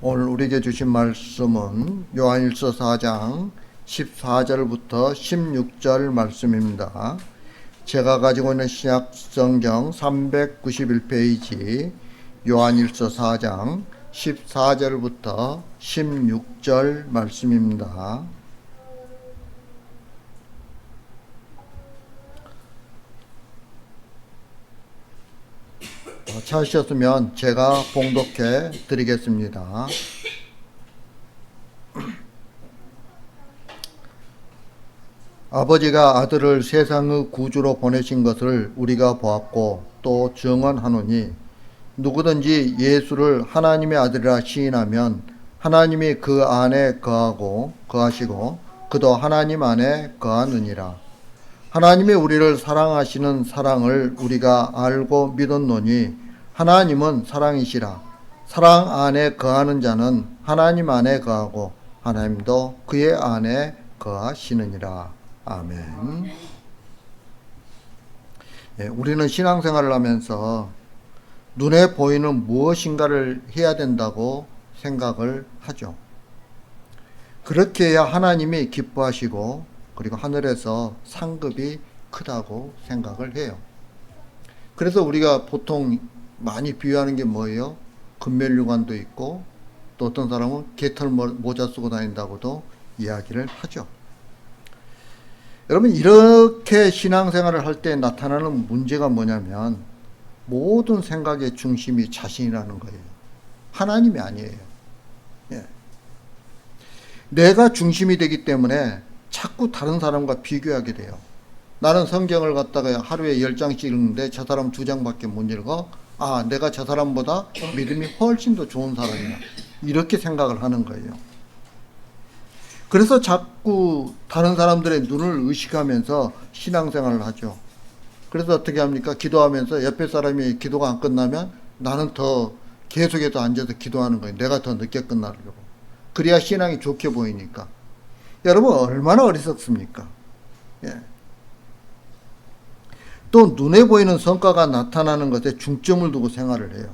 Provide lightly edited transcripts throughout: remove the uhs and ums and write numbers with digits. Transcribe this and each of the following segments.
오늘 우리에게 주신 말씀은 요한일서 4장 14절부터 16절 말씀입니다. 제가 가지고 있는 신약 성경 391페이지 요한일서 4장 14절부터 16절 말씀입니다. 찾으셨으면 제가 봉독해 드리겠습니다. 아버지가 아들을 세상의 구주로 보내신 것을 우리가 보았고 또 증언하노니 누구든지 예수를 하나님의 아들이라 시인하면 하나님이 그 안에 거하시고 그도 하나님 안에 거하느니라. 하나님이 우리를 사랑하시는 사랑을 우리가 알고 믿었노니 하나님은 사랑이시라. 사랑 안에 거하는 자는 하나님 안에 거하고 하나님도 그의 안에 거하시느니라. 아멘. 우리는 신앙생활을 하면서 눈에 보이는 무엇인가를 해야 된다고 생각을 하죠. 그렇게 해야 하나님이 기뻐하시고 그리고 하늘에서 상급이 크다고 생각을 해요. 그래서 우리가 보통 많이 비유하는 게 뭐예요? 금멸류관도 있고 또 어떤 사람은 개털 모자 쓰고 다닌다고도 이야기를 하죠. 여러분, 이렇게 신앙생활을 할 때 나타나는 문제가 뭐냐면 모든 생각의 중심이 자신이라는 거예요. 하나님이 아니에요. 내가 중심이 되기 때문에 자꾸 다른 사람과 비교하게 돼요. 나는 성경을 갖다가 하루에 10장씩 읽는데 저 사람 2장밖에 못 읽어. 아, 내가 저 사람보다 믿음이 훨씬 더 좋은 사람이야. 이렇게 생각을 하는 거예요. 그래서 자꾸 다른 사람들의 눈을 의식하면서 신앙생활을 하죠. 그래서 어떻게 합니까? 기도하면서 옆에 사람이 기도가 안 끝나면 나는 더 계속해서 앉아서 기도하는 거예요. 내가 더 늦게 끝나려고. 그래야 신앙이 좋게 보이니까. 여러분, 얼마나 어리석습니까? 또 눈에 보이는 성과가 나타나는 것에 중점을 두고 생활을 해요.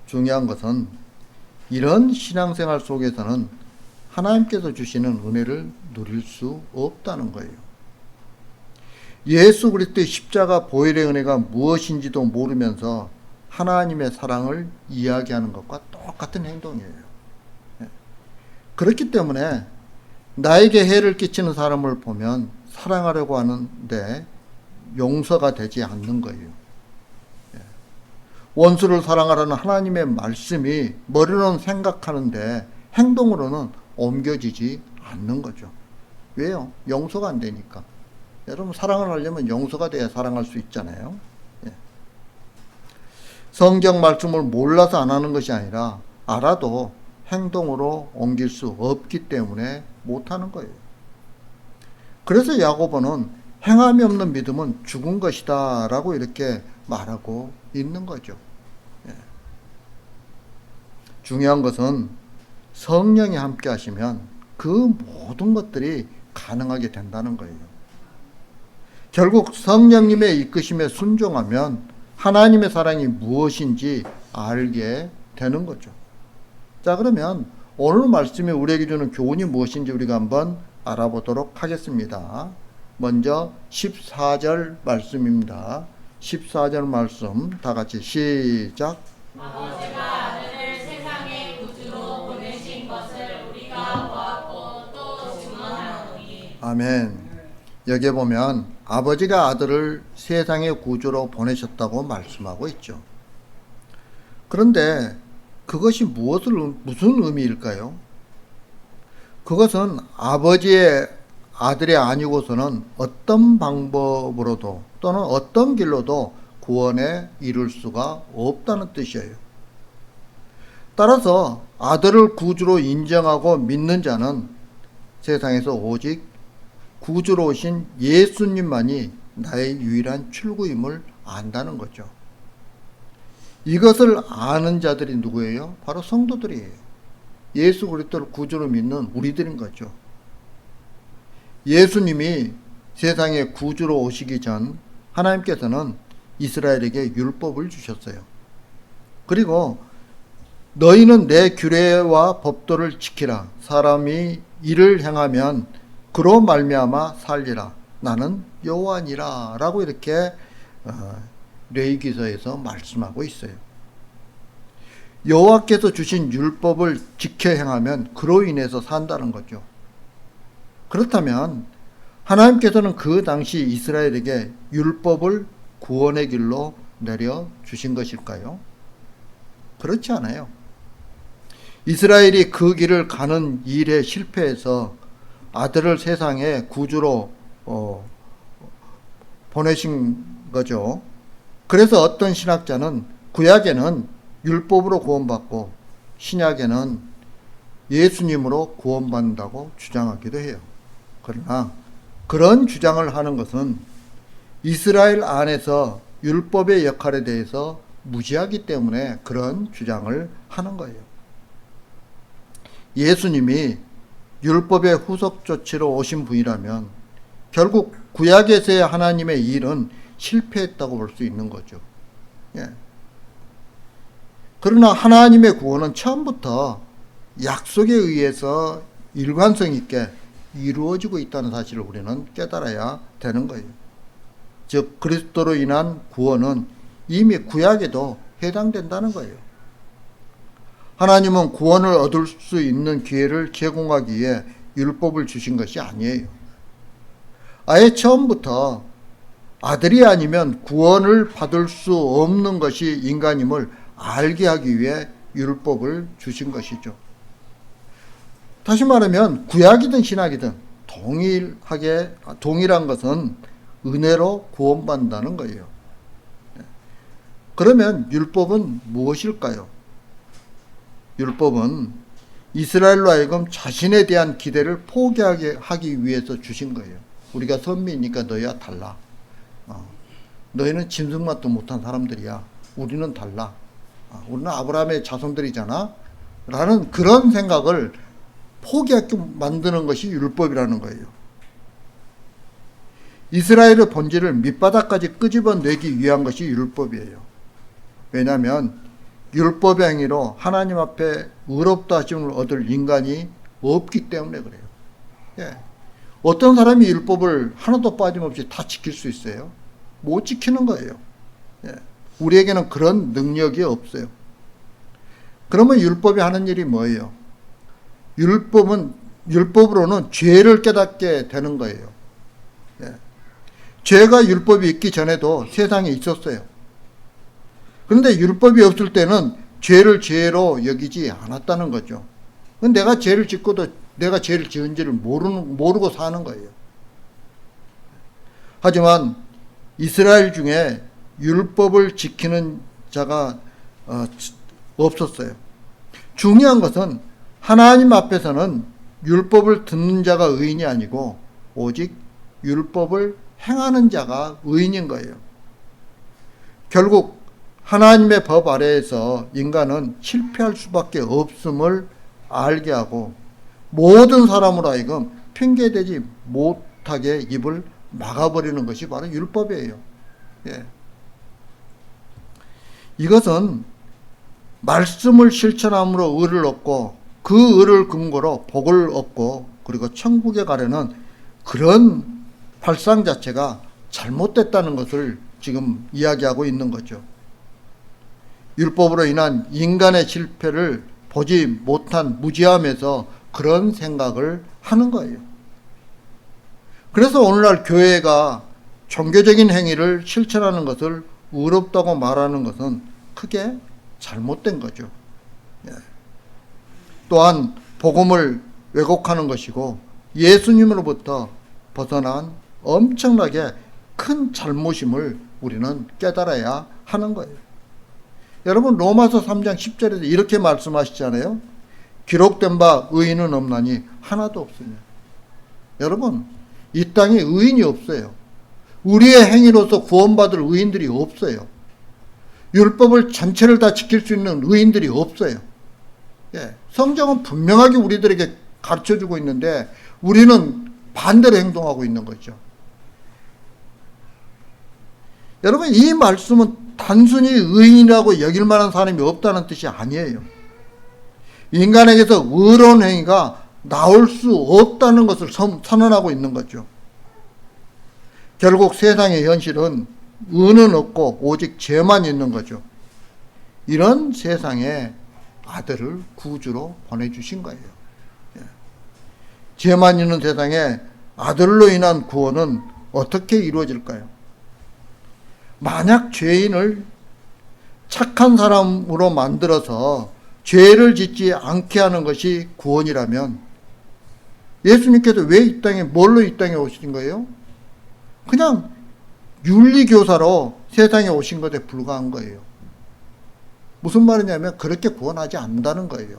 중요한 것은 이런 신앙생활 속에서는 하나님께서 주시는 은혜를 누릴 수 없다는 거예요. 예수 그리스도의 십자가 보혈의 은혜가 무엇인지도 모르면서 하나님의 사랑을 이야기하는 것과 똑같은 행동이에요. 그렇기 때문에 나에게 해를 끼치는 사람을 보면 사랑하려고 하는데 용서가 되지 않는 거예요. 원수를 사랑하라는 하나님의 말씀이 머리로는 생각하는데 행동으로는 옮겨지지 않는 거죠. 왜요? 용서가 안 되니까. 여러분, 사랑을 하려면 용서가 돼야 사랑할 수 있잖아요. 성경 말씀을 몰라서 안 하는 것이 아니라 알아도 행동으로 옮길 수 없기 때문에 못하는 거예요. 그래서 야고보는 행함이 없는 믿음은 죽은 것이다 라고 이렇게 말하고 있는 거죠. 중요한 것은 성령이 함께 하시면 그 모든 것들이 가능하게 된다는 거예요. 결국 성령님의 이끄심에 순종하면 하나님의 사랑이 무엇인지 알게 되는 거죠. 자, 그러면 오늘 말씀이 우리에게 주는 교훈이 무엇인지 우리가 한번 알아보도록 하겠습니다. 먼저 14절 말씀입니다. 14절 말씀 다 같이 시작. 아버지가 아들을 세상의 구주로 보내신 것을 우리가 보았고 또 증언하노니. 아멘. 여기에 보면 아버지가 아들을 세상의 구주로 보내셨다고 말씀하고 있죠. 그런데 그것이 무슨 의미일까요? 그것은 아버지의 아들이 아니고서는 어떤 방법으로도 또는 어떤 길로도 구원에 이룰 수가 없다는 뜻이에요. 따라서 아들을 구주로 인정하고 믿는 자는 세상에서 오직 구주로 오신 예수님만이 나의 유일한 출구임을 안다는 거죠. 이것을 아는 자들이 누구예요? 바로 성도들이에요. 예수 그리스도를 구주로 믿는 우리들인 거죠. 예수님이 세상에 구주로 오시기 전 하나님께서는 이스라엘에게 율법을 주셨어요. 그리고 너희는 내 규례와 법도를 지키라. 사람이 이를 행하면 그로 말미암아 살리라. 나는 여호와니라. 라고 이렇게 레위기서에서 말씀하고 있어요. 여호와께서 주신 율법을 지켜 행하면 그로 인해서 산다는 거죠. 그렇다면 하나님께서는 그 당시 이스라엘에게 율법을 구원의 길로 내려주신 것일까요? 그렇지 않아요. 이스라엘이 그 길을 가는 일에 실패해서 아들을 세상에 구주로 보내신 거죠. 그래서 어떤 신학자는 구약에는 율법으로 구원받고 신약에는 예수님으로 구원받는다고 주장하기도 해요. 그러나 그런 주장을 하는 것은 이스라엘 안에서 율법의 역할에 대해서 무지하기 때문에 그런 주장을 하는 거예요. 예수님이 율법의 후속 조치로 오신 분이라면 결국 구약에서의 하나님의 일은 실패했다고 볼 수 있는 거죠. 예. 그러나 하나님의 구원은 처음부터 약속에 의해서 일관성 있게 이루어지고 있다는 사실을 우리는 깨달아야 되는 거예요. 즉 그리스도로 인한 구원은 이미 구약에도 해당된다는 거예요. 하나님은 구원을 얻을 수 있는 기회를 제공하기 위해 율법을 주신 것이 아니에요. 아예 처음부터 아들이 아니면 구원을 받을 수 없는 것이 인간임을 알게 하기 위해 율법을 주신 것이죠. 다시 말하면 구약이든 신약이든 동일한 것은 은혜로 구원받는다는 거예요. 그러면 율법은 무엇일까요? 율법은 이스라엘로 하여금 자신에 대한 기대를 포기하게 하기 위해서 주신 거예요. 우리가 선미니까 너희와 달라. 너희는 짐승맛도 못한 사람들이야. 우리는 달라. 우리는 아브라함의 자손들이잖아. 라는 그런 생각을 포기하게 만드는 것이 율법이라는 거예요. 이스라엘의 본질을 밑바닥까지 끄집어내기 위한 것이 율법이에요. 왜냐하면 율법의 행위로 하나님 앞에 의롭다 하심을 얻을 인간이 없기 때문에 그래요. 예. 어떤 사람이 율법을 하나도 빠짐없이 다 지킬 수 있어요? 못 지키는 거예요. 예. 우리에게는 그런 능력이 없어요. 그러면 율법이 하는 일이 뭐예요? 율법으로는 죄를 깨닫게 되는 거예요. 예. 죄가 율법이 있기 전에도 세상에 있었어요. 그런데 율법이 없을 때는 죄를 죄로 여기지 않았다는 거죠. 내가 죄를 짓고도 내가 죄를 지은지를 모르고 사는 거예요. 하지만 이스라엘 중에 율법을 지키는 자가 없었어요. 중요한 것은 하나님 앞에서는 율법을 듣는 자가 의인이 아니고 오직 율법을 행하는 자가 의인인 거예요. 결국 하나님의 법 아래에서 인간은 실패할 수밖에 없음을 알게 하고 모든 사람으로 하여금 핑계대지 못하게 입을 막아버리는 것이 바로 율법이에요. 예. 이것은 말씀을 실천함으로 의를 얻고 그 의를 근거로 복을 얻고 그리고 천국에 가려는 그런 발상 자체가 잘못됐다는 것을 지금 이야기하고 있는 거죠. 율법으로 인한 인간의 실패를 보지 못한 무지함에서 그런 생각을 하는 거예요. 그래서 오늘날 교회가 종교적인 행위를 실천하는 것을 의롭다고 말하는 것은 크게 잘못된 거죠. 예. 또한 복음을 왜곡하는 것이고 예수님으로부터 벗어난 엄청나게 큰 잘못임을 우리는 깨달아야 하는 거예요. 여러분 로마서 3장 10절에서 이렇게 말씀하시잖아요. 기록된 바 의인은 없나니 하나도 없으며. 여러분 이 땅에 의인이 없어요. 우리의 행위로서 구원받을 의인들이 없어요. 율법을 전체를 다 지킬 수 있는 의인들이 없어요. 예, 성경은 분명하게 우리들에게 가르쳐주고 있는데 우리는 반대로 행동하고 있는 거죠. 여러분 이 말씀은 단순히 의인이라고 여길 만한 사람이 없다는 뜻이 아니에요. 인간에게서 의로운 행위가 나올 수 없다는 것을 선언하고 있는 거죠. 결국 세상의 현실은 의는 없고 오직 죄만 있는 거죠. 이런 세상에 아들을 구주로 보내주신 거예요. 죄만 있는 세상에 아들로 인한 구원은 어떻게 이루어질까요? 만약 죄인을 착한 사람으로 만들어서 죄를 짓지 않게 하는 것이 구원이라면 예수님께서 왜 이 땅에, 뭘로 이 땅에 오신 거예요? 그냥 윤리교사로 세상에 오신 것에 불과한 거예요. 무슨 말이냐면 그렇게 구원하지 않는다는 거예요.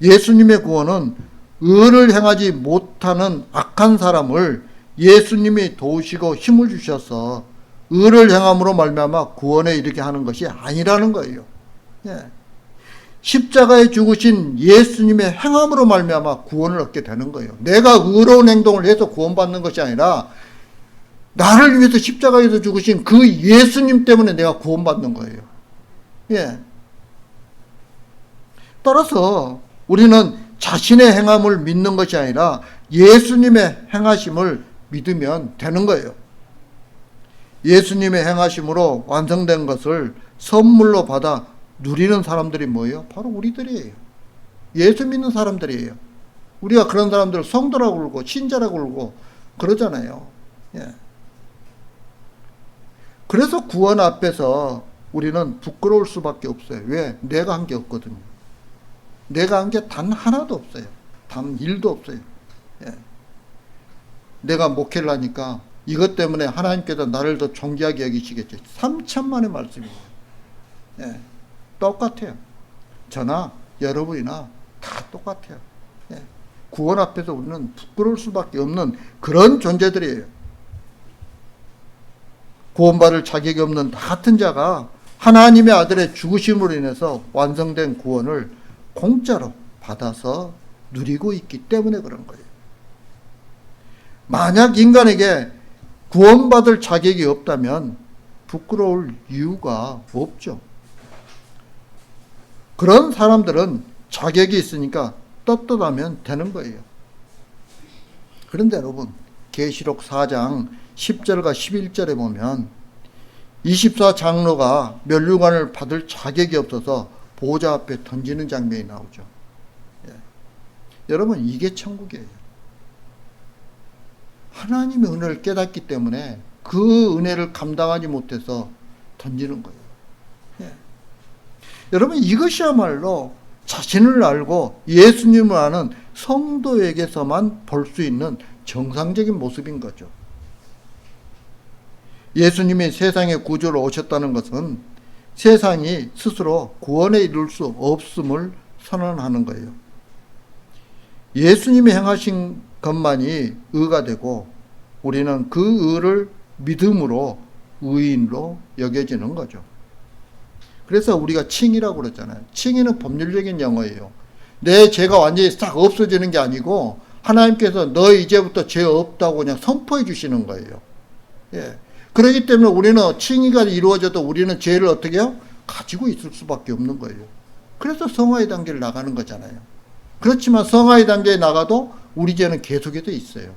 예수님의 구원은 의를 행하지 못하는 악한 사람을 예수님이 도우시고 힘을 주셔서 의를 행함으로 말미암아 구원에 이르게 하는 것이 아니라는 거예요. 십자가에 죽으신 예수님의 행함으로 말미암아 구원을 얻게 되는 거예요. 내가 의로운 행동을 해서 구원받는 것이 아니라 나를 위해서 십자가에서 죽으신 그 예수님 때문에 내가 구원받는 거예요. 따라서 우리는 자신의 행함을 믿는 것이 아니라 예수님의 행하심을 믿으면 되는 거예요. 예수님의 행하심으로 완성된 것을 선물로 받아 누리는 사람들이 뭐예요? 바로 우리들이에요. 예수 믿는 사람들이에요. 우리가 그런 사람들을 성도라고 그러고 신자라고 그러고 그러잖아요. 그래서 구원 앞에서 우리는 부끄러울 수밖에 없어요. 왜? 내가 한 게 없거든요. 내가 한 게 단 하나도 없어요. 단 1도 없어요. 내가 목회를 하니까 이것 때문에 하나님께서 나를 더 존귀하게 여기시겠죠. 3천만의 말씀이에요. 똑같아요. 저나 여러분이나 다 똑같아요. 구원 앞에서 우리는 부끄러울 수밖에 없는 그런 존재들이에요. 구원받을 자격이 없는 나 같은 자가 하나님의 아들의 죽으심으로 인해서 완성된 구원을 공짜로 받아서 누리고 있기 때문에 그런 거예요. 만약 인간에게 구원받을 자격이 없다면 부끄러울 이유가 없죠. 그런 사람들은 자격이 있으니까 떳떳하면 되는 거예요. 그런데 여러분, 계시록 4장 10절과 11절에 보면 24장로가 면류관을 받을 자격이 없어서 보좌 앞에 던지는 장면이 나오죠. 여러분, 이게 천국이에요. 하나님의 은혜를 깨닫기 때문에 그 은혜를 감당하지 못해서 던지는 거예요. 여러분, 이것이야말로 자신을 알고 예수님을 아는 성도에게서만 볼 수 있는 정상적인 모습인 거죠. 예수님이 세상의 구주로 오셨다는 것은 세상이 스스로 구원에 이룰 수 없음을 선언하는 거예요. 예수님이 행하신 것만이 의가 되고 우리는 그 의를 믿음으로 의인으로 여겨지는 거죠. 그래서 우리가 칭의라고 그러잖아요. 칭의는 법률적인 용어예요. 내 죄가 완전히 싹 없어지는 게 아니고 하나님께서 너 이제부터 죄 없다고 그냥 선포해 주시는 거예요. 그렇기 때문에 우리는 칭의가 이루어져도 우리는 죄를 어떻게 해요? 가지고 있을 수밖에 없는 거예요. 그래서 성화의 단계를 나가는 거잖아요. 그렇지만 성화의 단계에 나가도 우리 죄는 계속해서 있어요.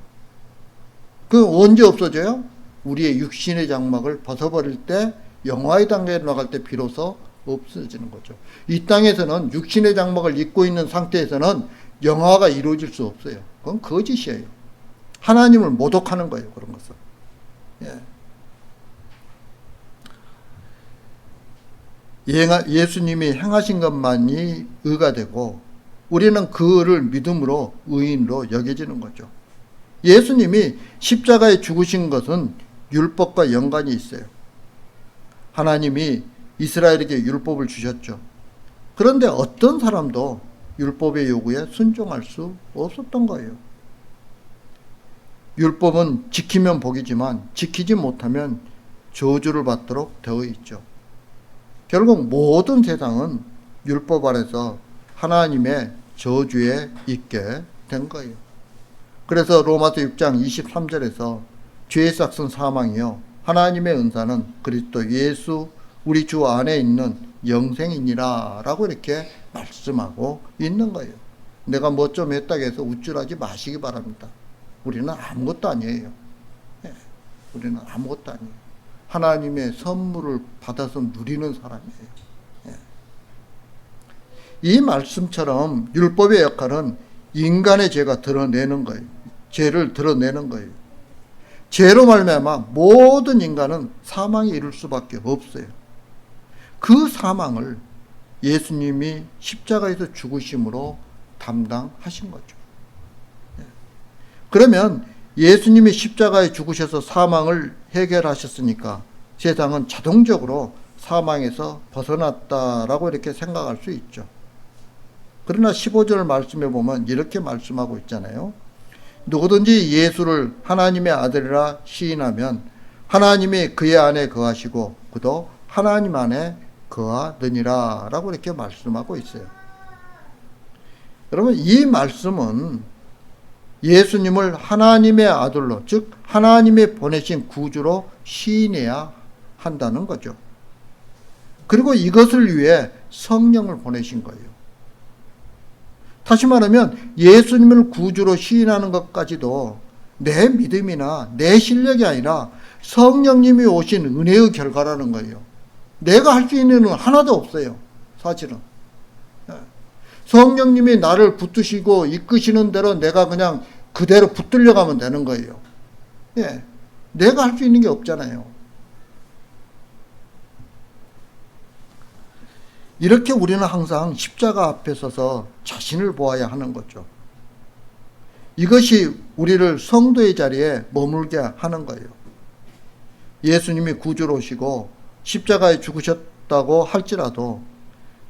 그 언제 없어져요? 우리의 육신의 장막을 벗어버릴 때 영화의 단계로 나갈 때 비로소 없어지는 거죠. 이 땅에서는 육신의 장막을 입고 있는 상태에서는 영화가 이루어질 수 없어요. 그건 거짓이에요. 하나님을 모독하는 거예요. 그런 것은. 예수님이 행하신 것만이 의가 되고 우리는 그 의를 믿음으로 의인으로 여겨지는 거죠. 예수님이 십자가에 죽으신 것은 율법과 연관이 있어요. 하나님이 이스라엘에게 율법을 주셨죠. 그런데 어떤 사람도 율법의 요구에 순종할 수 없었던 거예요. 율법은 지키면 복이지만 지키지 못하면 저주를 받도록 되어 있죠. 결국 모든 세상은 율법 아래서 하나님의 저주에 있게 된 거예요. 그래서 로마서 6장 23절에서 죄의 삭은 사망이요 하나님의 은사는 그리스도 예수 우리 주 안에 있는 영생이니라 라고 이렇게 말씀하고 있는 거예요. 내가 뭐 좀 했다고 해서 우쭐하지 마시기 바랍니다. 우리는 아무것도 아니에요. 예, 우리는 아무것도 아니에요. 하나님의 선물을 받아서 누리는 사람이에요. 예. 이 말씀처럼 율법의 역할은 인간의 죄가 드러내는 거예요. 죄를 드러내는 거예요. 죄로 말미암아 모든 인간은 사망에 이를 수밖에 없어요. 그 사망을 예수님이 십자가에서 죽으심으로 담당하신 거죠. 그러면 예수님이 십자가에 죽으셔서 사망을 해결하셨으니까 세상은 자동적으로 사망에서 벗어났다라고 이렇게 생각할 수 있죠. 그러나 15절 말씀에 보면 이렇게 말씀하고 있잖아요. 누구든지 예수를 하나님의 아들이라 시인하면 하나님이 그의 안에 거하시고 그도 하나님 안에 거하느니라 라고 이렇게 말씀하고 있어요. 여러분, 이 말씀은 예수님을 하나님의 아들로, 즉 하나님이 보내신 구주로 시인해야 한다는 거죠. 그리고 이것을 위해 성령을 보내신 거예요. 다시 말하면 예수님을 구주로 시인하는 것까지도 내 믿음이나 내 실력이 아니라 성령님이 오신 은혜의 결과라는 거예요. 내가 할 수 있는 건 하나도 없어요. 사실은. 성령님이 나를 붙드시고 이끄시는 대로 내가 그냥 그대로 붙들려 가면 되는 거예요. 예. 내가 할 수 있는 게 없잖아요. 이렇게 우리는 항상 십자가 앞에 서서 자신을 보아야 하는 거죠. 이것이 우리를 성도의 자리에 머물게 하는 거예요. 예수님이 구주로 오시고 십자가에 죽으셨다고 할지라도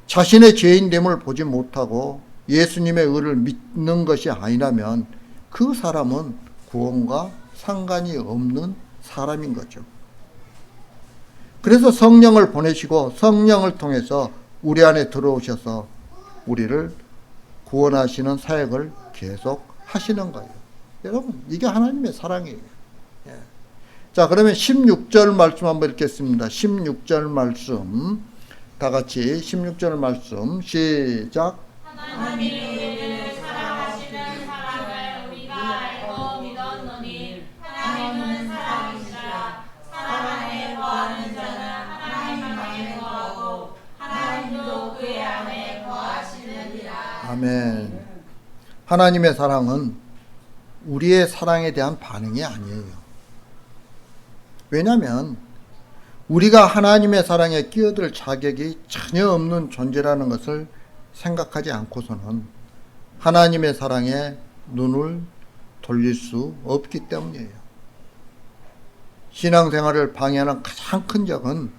자신의 죄인됨을 보지 못하고 예수님의 의를 믿는 것이 아니라면 그 사람은 구원과 상관이 없는 사람인 거죠. 그래서 성령을 보내시고 성령을 통해서 우리 안에 들어오셔서 우리를 구원하시는 사역을 계속 하시는 거예요. 여러분, 이게 하나님의 사랑이에요. 예. 자, 그러면 16절 말씀 한번 읽겠습니다. 16절 말씀. 다 같이 16절 말씀 시작. 하나님이 우리를 사랑하시는 사랑을 우리가 알고 믿었노니 하나님은 사랑이시라. 사랑 안에 거하는 자는 하나님 안에 거하고 하나님도 그의 안에 거하시느니라. 아멘. 하나님의 사랑은 우리의 사랑에 대한 반응이 아니에요. 왜냐하면 우리가 하나님의 사랑에 끼어들 자격이 전혀 없는 존재라는 것을 생각하지 않고서는 하나님의 사랑에 눈을 돌릴 수 없기 때문이에요. 신앙생활을 방해하는 가장 큰 적은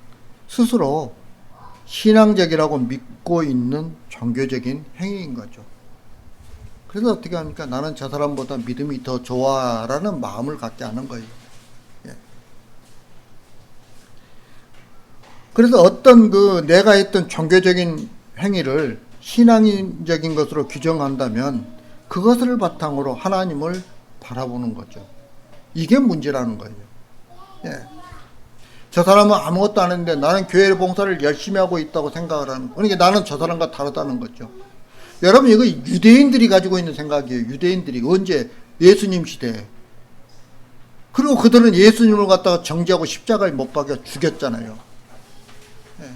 스스로 신앙적이라고 믿고 있는 종교적인 행위인 거죠. 그래서 어떻게 합니까? 나는 저 사람보다 믿음이 더 좋아라는 마음을 갖게 하는 거예요. 예. 그래서 어떤 내가 했던 종교적인 행위를 신앙적인 것으로 규정한다면 그것을 바탕으로 하나님을 바라보는 거죠. 이게 문제라는 거예요. 예. 저 사람은 아무것도 안 했는데 나는 교회 봉사를 열심히 하고 있다고 생각을 하는 거예요. 그러니까 나는 저 사람과 다르다는 거죠. 여러분, 이거 유대인들이 가지고 있는 생각이에요. 유대인들이 언제? 예수님 시대에. 그리고 그들은 예수님을 갖다가 정죄하고 십자가에 못 박여 죽였잖아요. 예.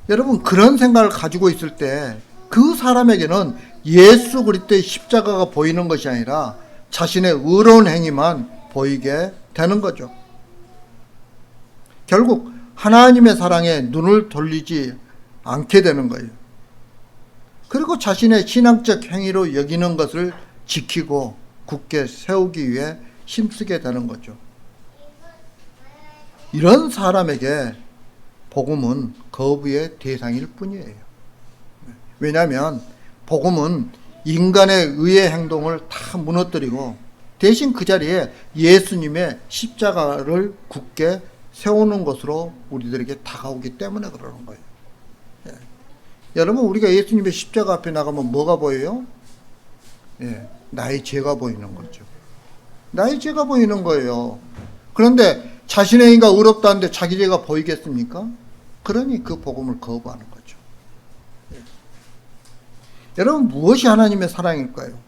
여러분, 그런 생각을 가지고 있을 때 그 사람에게는 예수 그리스도의 십자가가 보이는 것이 아니라 자신의 의로운 행위만 보이게 되는 거죠. 결국 하나님의 사랑에 눈을 돌리지 않게 되는 거예요. 그리고 자신의 신앙적 행위로 여기는 것을 지키고 굳게 세우기 위해 힘쓰게 되는 거죠. 이런 사람에게 복음은 거부의 대상일 뿐이에요. 왜냐하면 복음은 인간의 의의 행동을 다 무너뜨리고 대신 그 자리에 예수님의 십자가를 굳게 세우는 것으로 우리들에게 다가오기 때문에 그러는 거예요. 예. 여러분, 우리가 예수님의 십자가 앞에 나가면 뭐가 보여요? 예, 나의 죄가 보이는 거죠. 나의 죄가 보이는 거예요. 그런데 자신의 행위가 의롭다는데 자기 죄가 보이겠습니까? 그러니 그 복음을 거부하는 거죠. 여러분, 무엇이 하나님의 사랑일까요?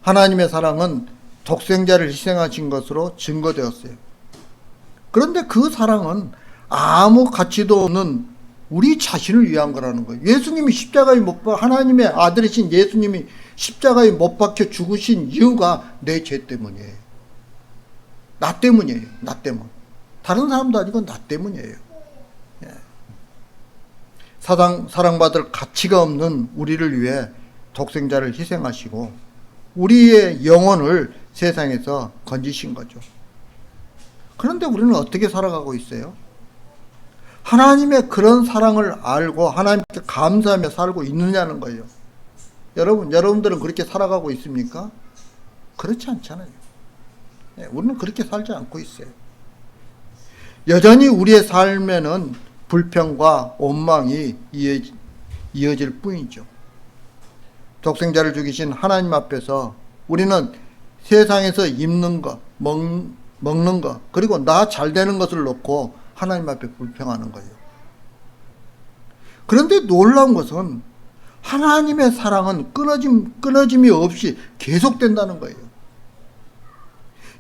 하나님의 사랑은 독생자를 희생하신 것으로 증거되었어요. 그런데 그 사랑은 아무 가치도 없는 우리 자신을 위한 거라는 거예요. 예수님이 십자가에 하나님의 아들이신 예수님이 십자가에 못 박혀 죽으신 이유가 내 죄 때문이에요. 나 때문이에요. 나 때문. 다른 사람도 아니고 나 때문이에요. 사랑받을 가치가 없는 우리를 위해 독생자를 희생하시고 우리의 영혼을 세상에서 건지신 거죠. 그런데 우리는 어떻게 살아가고 있어요? 하나님의 그런 사랑을 알고 하나님께 감사하며 살고 있느냐는 거예요. 여러분들은 그렇게 살아가고 있습니까? 그렇지 않잖아요. 우리는 그렇게 살지 않고 있어요. 여전히 우리의 삶에는 불평과 원망이 이어질 뿐이죠. 독생자를 죽이신 하나님 앞에서 우리는 세상에서 입는 것, 먹는 것, 그리고 나 잘 되는 것을 놓고 하나님 앞에 불평하는 거예요. 그런데 놀라운 것은 하나님의 사랑은 끊어짐이 없이 계속된다는 거예요.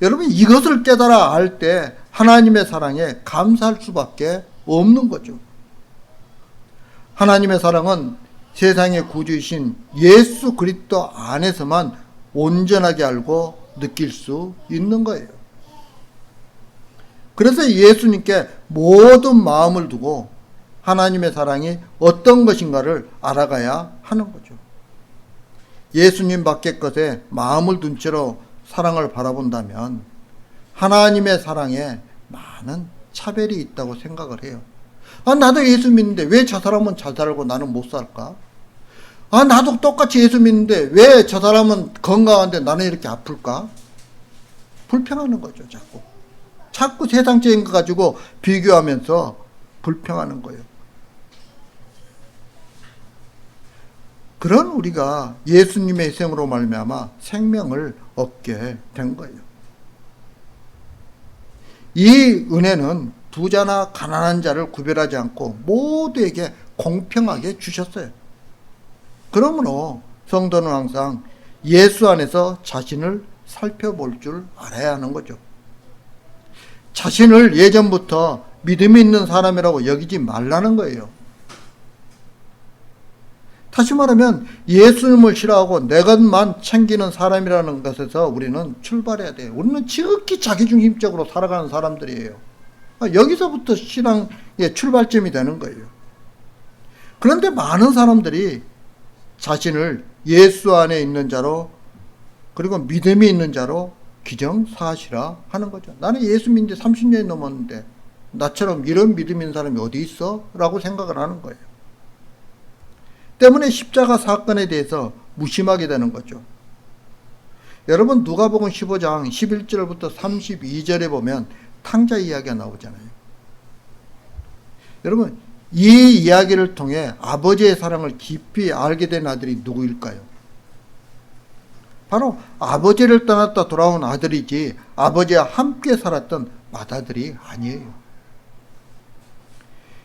여러분, 이것을 깨달아 알 때 하나님의 사랑에 감사할 수밖에 없는 거죠. 하나님의 사랑은 세상의 구주이신 예수 그리스도 안에서만 온전하게 알고 느낄 수 있는 거예요. 그래서 예수님께 모든 마음을 두고 하나님의 사랑이 어떤 것인가를 알아가야 하는 거죠. 예수님 밖의 것에 마음을 둔 채로 사랑을 바라본다면 하나님의 사랑에 많은 차별이 있다고 생각을 해요. 나도 예수 믿는데 왜 저 사람은 잘 살고 나는 못 살까? 나도 똑같이 예수 믿는데 왜 저 사람은 건강한데 나는 이렇게 아플까? 불평하는 거죠, 자꾸 세상적인 거 가지고 비교하면서 불평하는 거예요. 그런 우리가 예수님의 희생으로 말미암아 생명을 얻게 된 거예요. 이 은혜는 부자나 가난한 자를 구별하지 않고 모두에게 공평하게 주셨어요. 그러므로 성도는 항상 예수 안에서 자신을 살펴볼 줄 알아야 하는 거죠. 자신을 예전부터 믿음이 있는 사람이라고 여기지 말라는 거예요. 다시 말하면 예수님을 싫어하고 내 것만 챙기는 사람이라는 것에서 우리는 출발해야 돼요. 우리는 지극히 자기중심적으로 살아가는 사람들이에요. 여기서부터 신앙의 출발점이 되는 거예요. 그런데 많은 사람들이 자신을 예수 안에 있는 자로 그리고 믿음이 있는 자로 기정사실화 하는 거죠. 나는 예수 믿는 지 30년이 넘었는데 나처럼 이런 믿음 있는 사람이 어디 있어? 라고 생각을 하는 거예요. 때문에 십자가 사건에 대해서 무심하게 되는 거죠. 여러분, 누가복음 15장 11절부터 32절에 보면 탕자 이야기가 나오잖아요. 여러분, 이 이야기를 통해 아버지의 사랑을 깊이 알게 된 아들이 누구일까요? 바로 아버지를 떠났다 돌아온 아들이지 아버지와 함께 살았던 맏아들이 아니에요.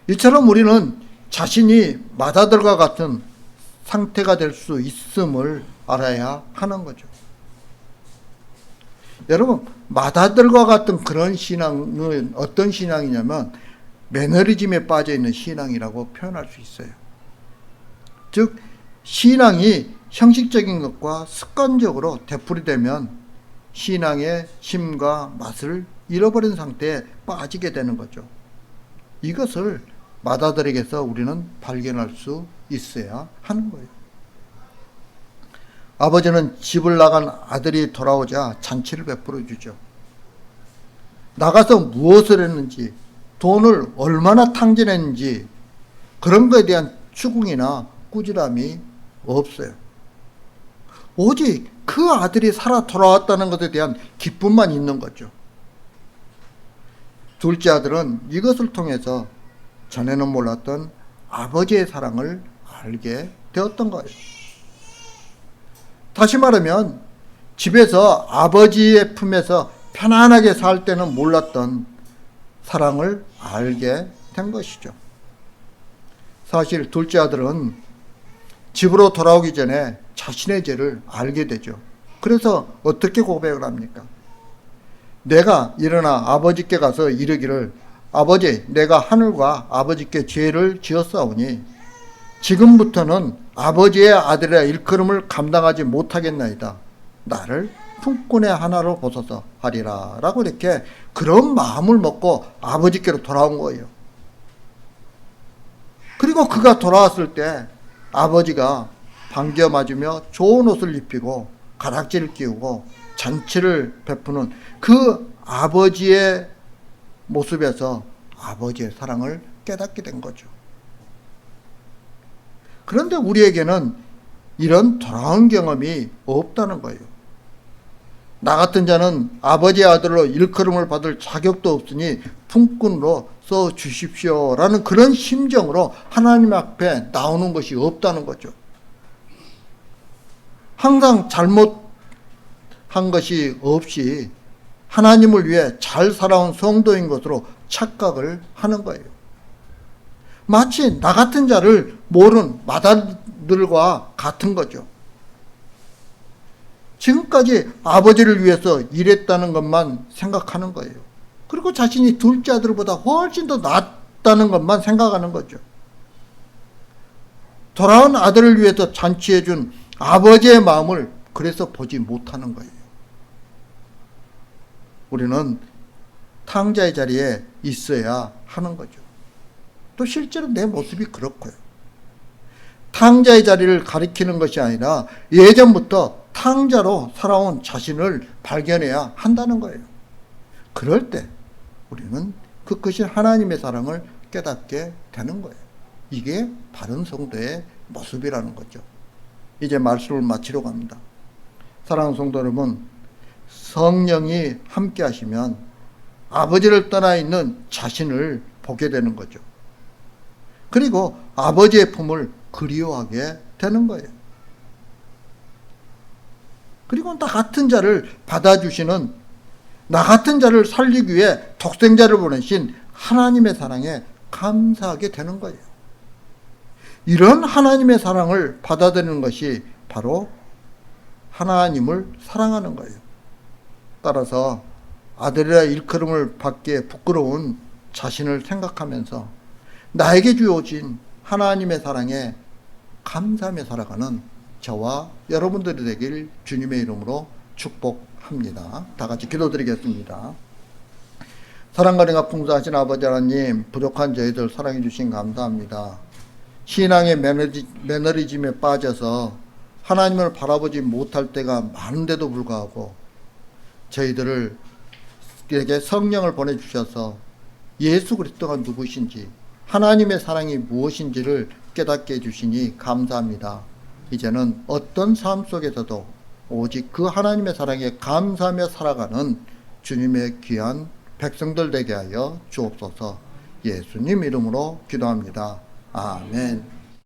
이처럼 우리는 자신이 맏아들과 같은 상태가 될 수 있음을 알아야 하는 거죠. 여러분, 맏아들과 같은 그런 신앙은 어떤 신앙이냐면 매너리즘에 빠져 있는 신앙이라고 표현할 수 있어요. 즉, 신앙이 형식적인 것과 습관적으로 되풀이되면 신앙의 힘과 맛을 잃어버린 상태에 빠지게 되는 거죠. 이것을 맏아들에게서 우리는 발견할 수 있어야 하는 거예요. 아버지는 집을 나간 아들이 돌아오자 잔치를 베풀어 주죠. 나가서 무엇을 했는지, 돈을 얼마나 탕진했는지 그런 것에 대한 추궁이나 꾸지람이 없어요. 오직 그 아들이 살아 돌아왔다는 것에 대한 기쁨만 있는 거죠. 둘째 아들은 이것을 통해서 전에는 몰랐던 아버지의 사랑을 알게 되었던 거예요. 다시 말하면 집에서 아버지의 품에서 편안하게 살 때는 몰랐던 사랑을 알게 된 것이죠. 사실 둘째 아들은 집으로 돌아오기 전에 자신의 죄를 알게 되죠. 그래서 어떻게 고백을 합니까? 내가 일어나 아버지께 가서 이르기를 아버지, 내가 하늘과 아버지께 죄를 지었사오니 지금부터는 아버지의 아들의 일컬음을 감당하지 못하겠나이다. 나를 품꾼의 하나로 보소서 하리라 라고 이렇게 그런 마음을 먹고 아버지께로 돌아온 거예요. 그리고 그가 돌아왔을 때 아버지가 반겨 맞으며 좋은 옷을 입히고 가락지를 끼우고 잔치를 베푸는 그 아버지의 모습에서 아버지의 사랑을 깨닫게 된 거죠. 그런데 우리에게는 이런 돌아온 경험이 없다는 거예요. 나 같은 자는 아버지의 아들로 일컬음을 받을 자격도 없으니 품꾼으로 써 주십시오 라는 그런 심정으로 하나님 앞에 나오는 것이 없다는 거죠. 항상 잘못한 것이 없이 하나님을 위해 잘 살아온 성도인 것으로 착각을 하는 거예요. 마치 나 같은 자를 모르는 마다들과 같은 거죠. 지금까지 아버지를 위해서 일했다는 것만 생각하는 거예요. 그리고 자신이 둘째 아들보다 훨씬 더 낫다는 것만 생각하는 거죠. 돌아온 아들을 위해서 잔치해준 아버지의 마음을 그래서 보지 못하는 거예요. 우리는 탕자의 자리에 있어야 하는 거죠. 또 실제로 내 모습이 그렇고요. 탕자의 자리를 가리키는 것이 아니라 예전부터 탕자로 살아온 자신을 발견해야 한다는 거예요. 그럴 때 우리는 그 크신 하나님의 사랑을 깨닫게 되는 거예요. 이게 바른 성도의 모습이라는 거죠. 이제 말씀을 마치려고 합니다. 사랑하는 성도 여러분, 성령이 함께 하시면 아버지를 떠나 있는 자신을 보게 되는 거죠. 그리고 아버지의 품을 그리워하게 되는 거예요. 그리고 나 같은 자를 받아주시는, 나 같은 자를 살리기 위해 독생자를 보내신 하나님의 사랑에 감사하게 되는 거예요. 이런 하나님의 사랑을 받아들이는 것이 바로 하나님을 사랑하는 거예요. 따라서 아들이라 일컬음을 받기에 부끄러운 자신을 생각하면서 나에게 주어진 하나님의 사랑에 감사하며 살아가는 저와 여러분들이 되길 주님의 이름으로 축복합니다. 다 같이 기도드리겠습니다. 사랑과 능력 풍성하신 아버지 하나님, 부족한 저희들 사랑해 주신 감사합니다. 신앙의 매너리즘에 빠져서 하나님을 바라보지 못할 때가 많은데도 불구하고 저희들에게 성령을 보내주셔서 예수 그리스도가 누구신지, 하나님의 사랑이 무엇인지를 깨닫게 해주시니 감사합니다. 이제는 어떤 삶 속에서도 오직 그 하나님의 사랑에 감사하며 살아가는 주님의 귀한 백성들 되게 하여 주옵소서. 예수님 이름으로 기도합니다. 아멘.